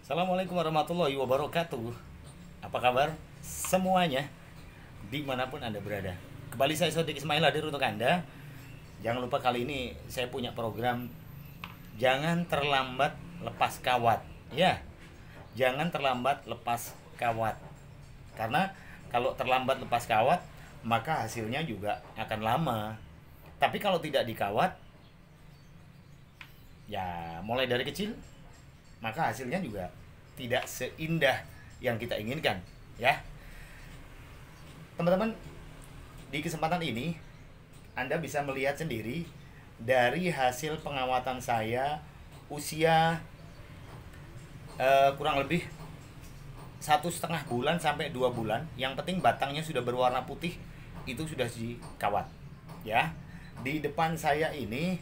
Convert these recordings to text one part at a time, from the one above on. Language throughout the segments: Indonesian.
Assalamualaikum warahmatullahi wabarakatuh. Apa kabar semuanya dimanapun Anda berada? Kembali saya Sodik Ismail hadir untuk Anda. Jangan lupa kali ini saya punya program Jangan terlambat lepas kawat. Ya, jangan terlambat lepas kawat. Karena kalau terlambat lepas kawat, maka hasilnya juga akan lama. Tapi kalau tidak dikawat, ya mulai dari kecil, maka hasilnya juga tidak seindah yang kita inginkan, ya. Teman-teman, di kesempatan ini Anda bisa melihat sendiri dari hasil pengawatan saya usia kurang lebih 1,5 bulan sampai 2 bulan. Yang penting batangnya sudah berwarna putih, itu sudah dikawat, ya. Di depan saya ini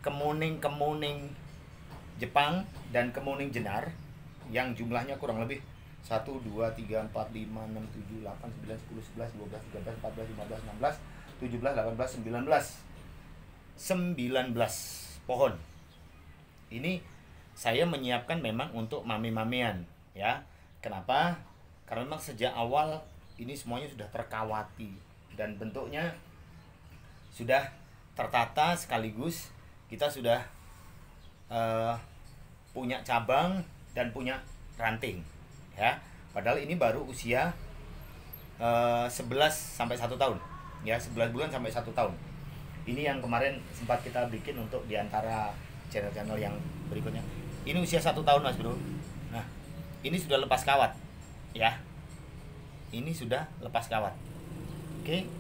kemuning Jepang dan kemuning jenar yang jumlahnya kurang lebih 1, 2, 3, 4, 5, 6, 7, 8, 9, 10, 11, 12, 13, 14, 15, 16, 17, 18, 19 pohon. Ini saya menyiapkan memang untuk mami-mamian, ya. Kenapa? Karena memang sejak awal ini semuanya sudah terkawati dan bentuknya sudah tertata, sekaligus kita sudah punya cabang dan punya ranting, ya. Padahal ini baru usia 11 sampai 1 tahun, ya, 11 bulan sampai 1 tahun. Ini yang kemarin sempat kita bikin untuk diantara channel-channel yang berikutnya. Ini usia 1 tahun, Mas Bro. Nah, ini sudah lepas kawat, ya. Ini sudah lepas kawat. Oke,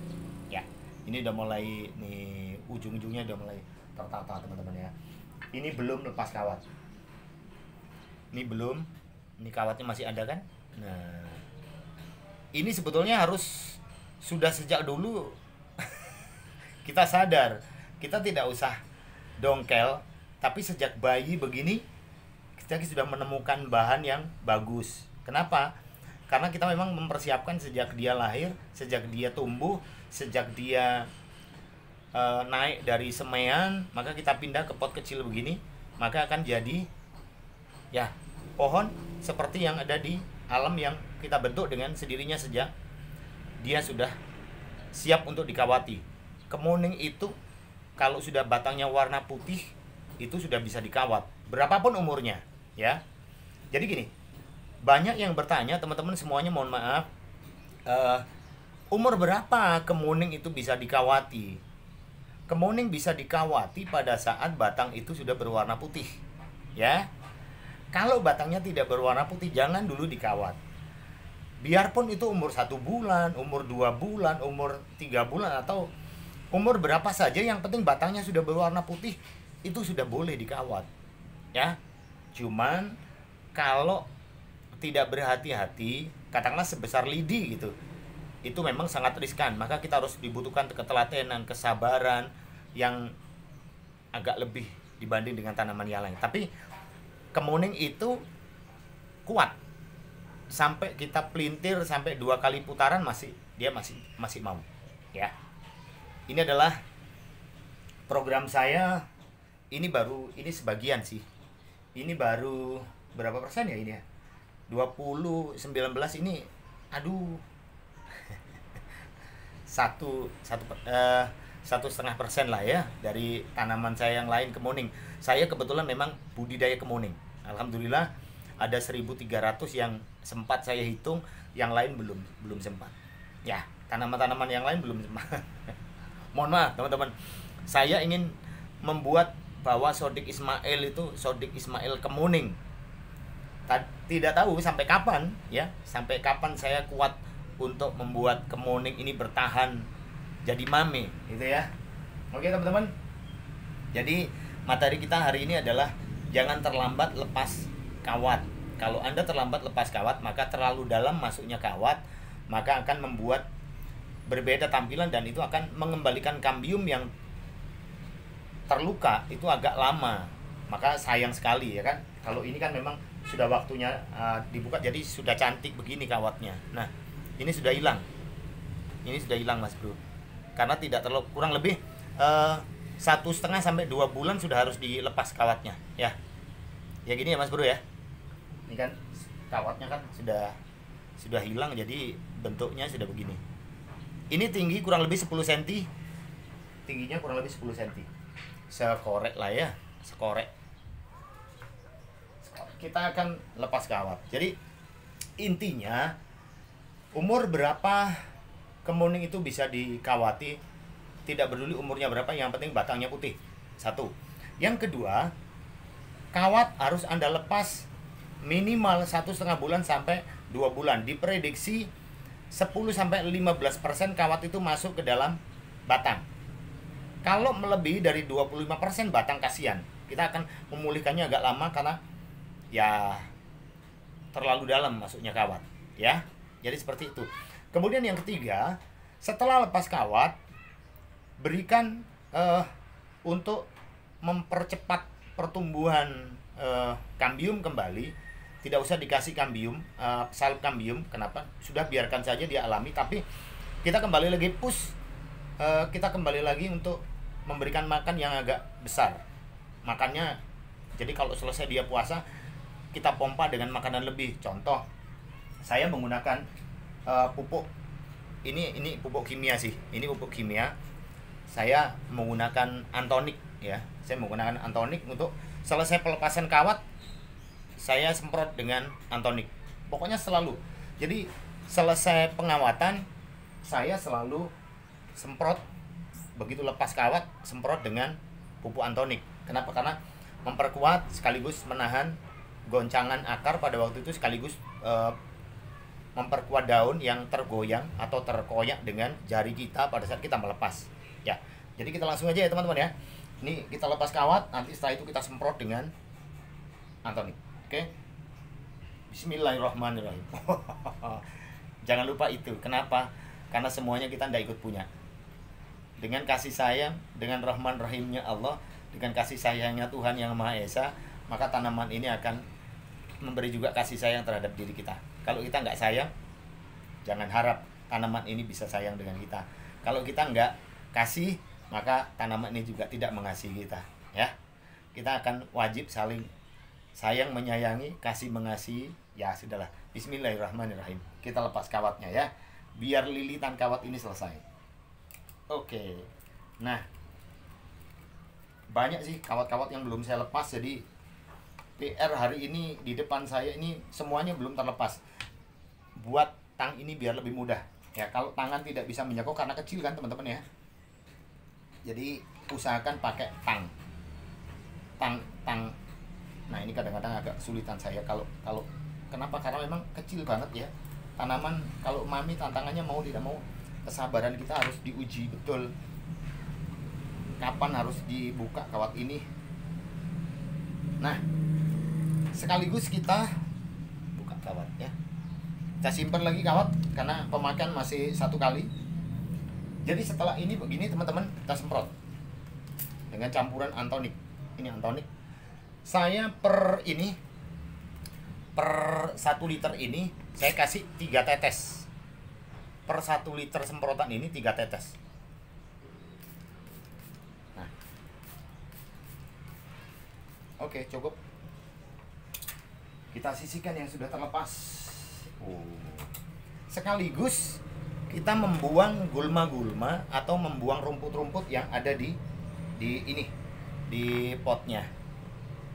ya. Ini udah mulai nih, ujung-ujungnya udah mulai tertata, teman-teman, ya. Ini belum lepas kawat. Ini belum. Ini kawatnya masih ada kan? Nah, ini sebetulnya harus sudah sejak dulu kita sadar. Kita tidak usah dongkel, tapi sejak bayi begini kita sudah menemukan bahan yang bagus. Kenapa? Karena kita memang mempersiapkan sejak dia lahir, sejak dia tumbuh, sejak dia naik dari semaian, maka kita pindah ke pot kecil begini, maka akan jadi, ya, pohon seperti yang ada di alam yang kita bentuk dengan sendirinya sejak dia sudah siap untuk dikawati. Kemuning itu kalau sudah batangnya warna putih, itu sudah bisa dikawat berapapun umurnya, ya. Jadi gini, banyak yang bertanya, teman-teman semuanya, mohon maaf, umur berapa kemuning itu bisa dikawati? Kemuning bisa dikawati pada saat batang itu sudah berwarna putih, ya. Kalau batangnya tidak berwarna putih, jangan dulu dikawat. Biarpun itu umur 1 bulan, umur 2 bulan, umur 3 bulan, atau umur berapa saja, yang penting batangnya sudah berwarna putih, itu sudah boleh dikawat, ya. Cuman kalau tidak berhati-hati, katakanlah sebesar lidi gitu, itu memang sangat riskan. Maka kita harus dibutuhkan ketelatenan, kesabaran yang agak lebih dibanding dengan tanaman yang lain. Tapi kemuning itu kuat, sampai kita pelintir sampai 2 kali putaran dia masih mau, ya. Ini adalah program saya. Ini sebagian sih. Ini baru berapa persen ya ini ya? 20, 19 ini, aduh, 1,5% lah ya dari tanaman saya yang lain kemuning. Saya kebetulan memang budidaya kemuning. Alhamdulillah ada 1.300 yang sempat saya hitung, yang lain belum sempat. Ya, tanaman-tanaman yang lain belum sempat. Mohon maaf teman-teman. Saya ingin membuat bahwa Sodik Ismail itu Sodik Ismail kemuning. Tidak tahu sampai kapan, ya, sampai kapan saya kuat untuk membuat kemuning ini bertahan jadi mame, gitu ya. Oke teman-teman, jadi materi kita hari ini adalah jangan terlambat lepas kawat. Kalau Anda terlambat lepas kawat, maka terlalu dalam masuknya kawat, maka akan membuat berbeda tampilan, dan itu akan mengembalikan kambium yang terluka itu agak lama. Maka sayang sekali, ya kan. Kalau ini kan memang sudah waktunya dibuka, jadi sudah cantik begini kawatnya. Nah, ini sudah hilang. Ini sudah hilang, Mas Bro. Karena tidak terlalu, kurang lebih 1,5 sampai 2 bulan sudah harus dilepas kawatnya, ya. Ya gini ya Mas Bro, ya. Ini kan kawatnya kan sudah hilang, jadi bentuknya sudah begini. Ini tinggi kurang lebih 10 cm. Tingginya kurang lebih 10 cm. Sekorek lah ya, sekorek. Kita akan lepas kawat. Jadi intinya umur berapa kemuning itu bisa dikawati, tidak peduli umurnya berapa, yang penting batangnya putih. Satu. Yang kedua, kawat harus Anda lepas minimal 1,5 bulan sampai 2 bulan. Diprediksi 10-15% kawat itu masuk ke dalam batang. Kalau melebihi dari 25% batang kasihan. Kita akan memulihkannya agak lama karena ya terlalu dalam masuknya kawat, ya. Jadi seperti itu. Kemudian yang ketiga, setelah lepas kawat, berikan untuk mempercepat pertumbuhan kambium kembali. Tidak usah dikasih kambium, salep kambium. Kenapa? Sudah biarkan saja dia alami. Tapi kita kembali lagi push, kita kembali lagi untuk memberikan makan yang agak besar. Makannya, jadi kalau selesai dia puasa, kita pompa dengan makanan lebih. Contoh, saya menggunakan pupuk. Ini pupuk kimia sih. Ini pupuk kimia. Saya menggunakan antonik ya. Saya menggunakan antonik untuk selesai pelepasan kawat. Saya semprot dengan antonik. Pokoknya selalu. Jadi selesai pengawatan saya selalu semprot. Begitu lepas kawat, semprot dengan pupuk antonik. Kenapa? Karena memperkuat sekaligus menahan goncangan akar pada waktu itu, sekaligus memperkuat daun yang tergoyang atau terkoyak dengan jari kita pada saat kita melepas. Ya. Jadi kita langsung aja ya teman-teman ya. Ini kita lepas kawat, nanti setelah itu kita semprot dengan antonik. Oke. Bismillahirrahmanirrahim. Jangan lupa itu. Kenapa? Karena semuanya kita tidak ikut punya. Dengan kasih sayang, dengan rahman rahimnya Allah, dengan kasih sayangnya Tuhan yang Maha Esa, maka tanaman ini akan memberi juga kasih sayang terhadap diri kita. Kalau kita nggak sayang, jangan harap tanaman ini bisa sayang dengan kita. Kalau kita nggak kasih, maka tanaman ini juga tidak mengasihi kita. Ya, kita akan wajib saling sayang menyayangi, kasih mengasihi. Ya sudahlah. Bismillahirrahmanirrahim. Kita lepas kawatnya ya, biar lilitan kawat ini selesai. Oke. Nah, banyak sih kawat-kawat yang belum saya lepas, jadi PR hari ini di depan saya ini semuanya belum terlepas. Buat tang ini biar lebih mudah. Ya, kalau tangan tidak bisa menyekok karena kecil kan teman-teman ya. Jadi usahakan pakai tang. Nah, ini kadang-kadang agak kesulitan saya kalau kenapa? Karena memang kecil banget ya. Tanaman kalau mami tantangannya mau tidak mau, kesabaran kita harus diuji betul. Kapan harus dibuka kawat ini? Nah, sekaligus kita buka kawat ya. Kita simpan lagi kawat karena pemakaian masih 1 kali. Jadi setelah ini begini teman-teman, kita semprot dengan campuran antonik. Ini antonik. Saya per 1 liter ini saya kasih 3 tetes. Per 1 liter semprotan ini 3 tetes. Nah. Oke, cukup. Kita sisihkan yang sudah terlepas. Sekaligus kita membuang gulma-gulma atau membuang rumput-rumput yang ada di potnya.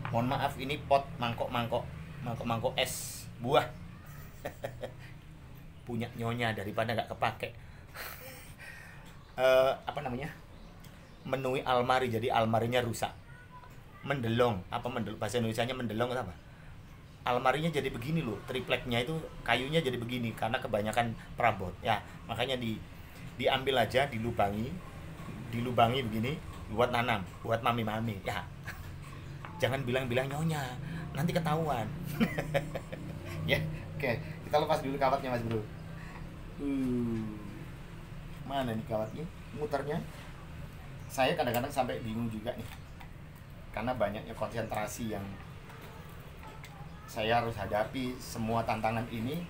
Mohon maaf, ini pot mangkok es buah. Punya nyonya daripada nggak kepake. Menui almari, jadi almarinya rusak. Mendelong, bahasa Indonesianya mendelong apa? Almarinya jadi begini loh, tripleknya itu kayunya jadi begini karena kebanyakan perabot. Ya, makanya diambil aja, dilubangi begini buat nanam, buat mami-mami. Ya. Jangan bilang-bilang nyonya, nanti ketahuan. Ya, oke. Kita lepas dulu kawatnya Mas Bro. Mana nih kawatnya? Muternya. Saya kadang-kadang sampai bingung juga nih. Karena banyaknya konsentrasi yang saya harus hadapi semua tantangan ini.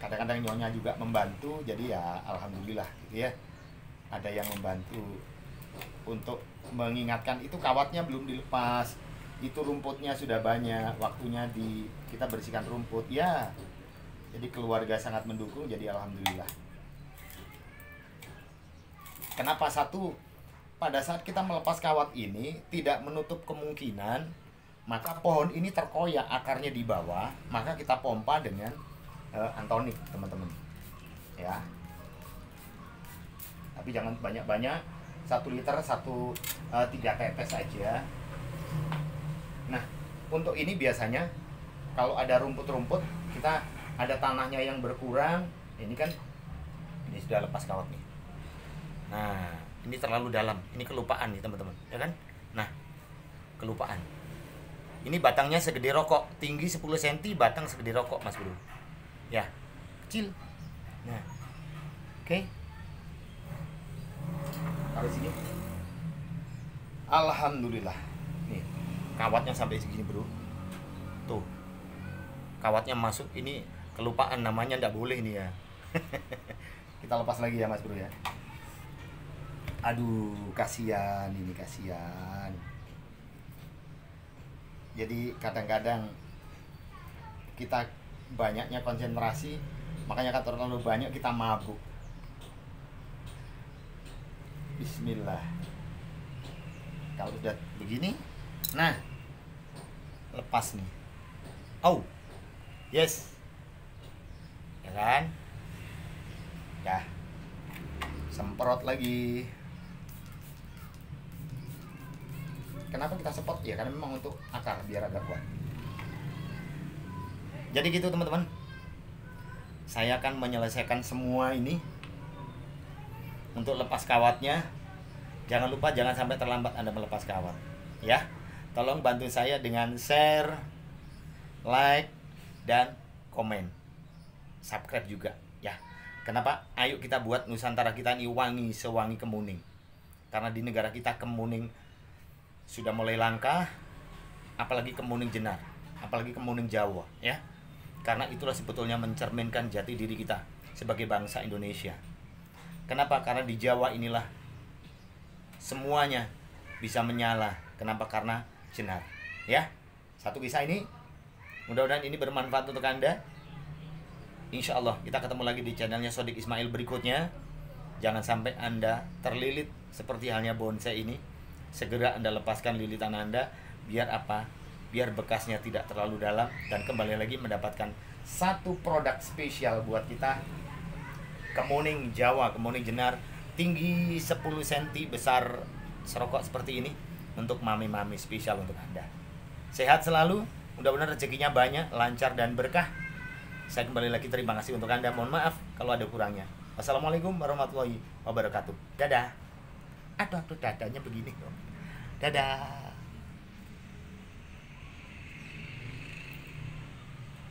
Kadang-kadang nyonya juga membantu, jadi ya alhamdulillah gitu ya. Ada yang membantu untuk mengingatkan itu kawatnya belum dilepas. itu rumputnya sudah banyak, waktunya kita bersihkan rumput ya. Jadi keluarga sangat mendukung, jadi alhamdulillah. Kenapa satu? Pada saat kita melepas kawat ini tidak menutup kemungkinan maka pohon ini terkoyak akarnya di bawah, maka kita pompa dengan antonik, teman-teman. Ya. Tapi jangan banyak-banyak, 1 liter 3 tetes aja. Nah, untuk ini biasanya kalau ada rumput-rumput, kita ada tanahnya yang berkurang, ini kan ini sudah lepas kawat nih. Nah, ini terlalu dalam, ini kelupaan nih teman-teman, ya kan? Nah, kelupaan. Ini batangnya segede rokok, tinggi 10 cm, batang segede rokok, Mas Bro. Ya, kecil. Nah, oke. Taruh sini. Alhamdulillah. Nih, kawatnya sampai segini, Bro. Tuh. Kawatnya masuk, ini kelupaan namanya, ndak boleh nih ya. Kita lepas lagi ya Mas Bro ya. Aduh, kasihan ini, kasihan. Jadi kadang-kadang kita banyaknya konsentrasi, makanya kan terlalu banyak kita mabuk. Bismillah. Kalau sudah begini, nah lepas nih. Oh, yes, ya kan? Ya, semprot lagi. Kenapa kita semprot? Ya karena memang untuk akar biar agak kuat. Jadi gitu teman-teman. Saya akan menyelesaikan semua ini. Untuk lepas kawatnya, jangan lupa jangan sampai terlambat Anda melepas kawat. Ya, tolong bantu saya dengan share, like, dan komen. Subscribe juga ya. Kenapa? Ayo kita buat Nusantara kita ini wangi sewangi kemuning. Karena di negara kita kemuning sudah mulai langka, apalagi kemuning jenar, apalagi kemuning Jawa ya. Karena itulah sebetulnya mencerminkan jati diri kita sebagai bangsa Indonesia. Kenapa? Karena di Jawa inilah semuanya bisa menyala. Kenapa? Karena jenar. Ya, satu kisah ini mudah-mudahan ini bermanfaat untuk Anda. Insya Allah kita ketemu lagi di channelnya Sodik Ismail berikutnya. Jangan sampai Anda terlilit seperti halnya bonsai ini. Segera Anda lepaskan lilitan Anda. Biar apa? Biar bekasnya tidak terlalu dalam. Dan kembali lagi mendapatkan satu produk spesial buat kita. Kemuning Jawa, kemuning jenar, tinggi 10 cm, besar serokok seperti ini. Untuk mami-mami spesial untuk Anda. Sehat selalu, mudah-mudahan rezekinya banyak, lancar dan berkah. Saya kembali lagi terima kasih untuk Anda. Mohon maaf kalau ada kurangnya. Wassalamualaikum warahmatullahi wabarakatuh. Dadah. Aduh dadanya begini. Dadah.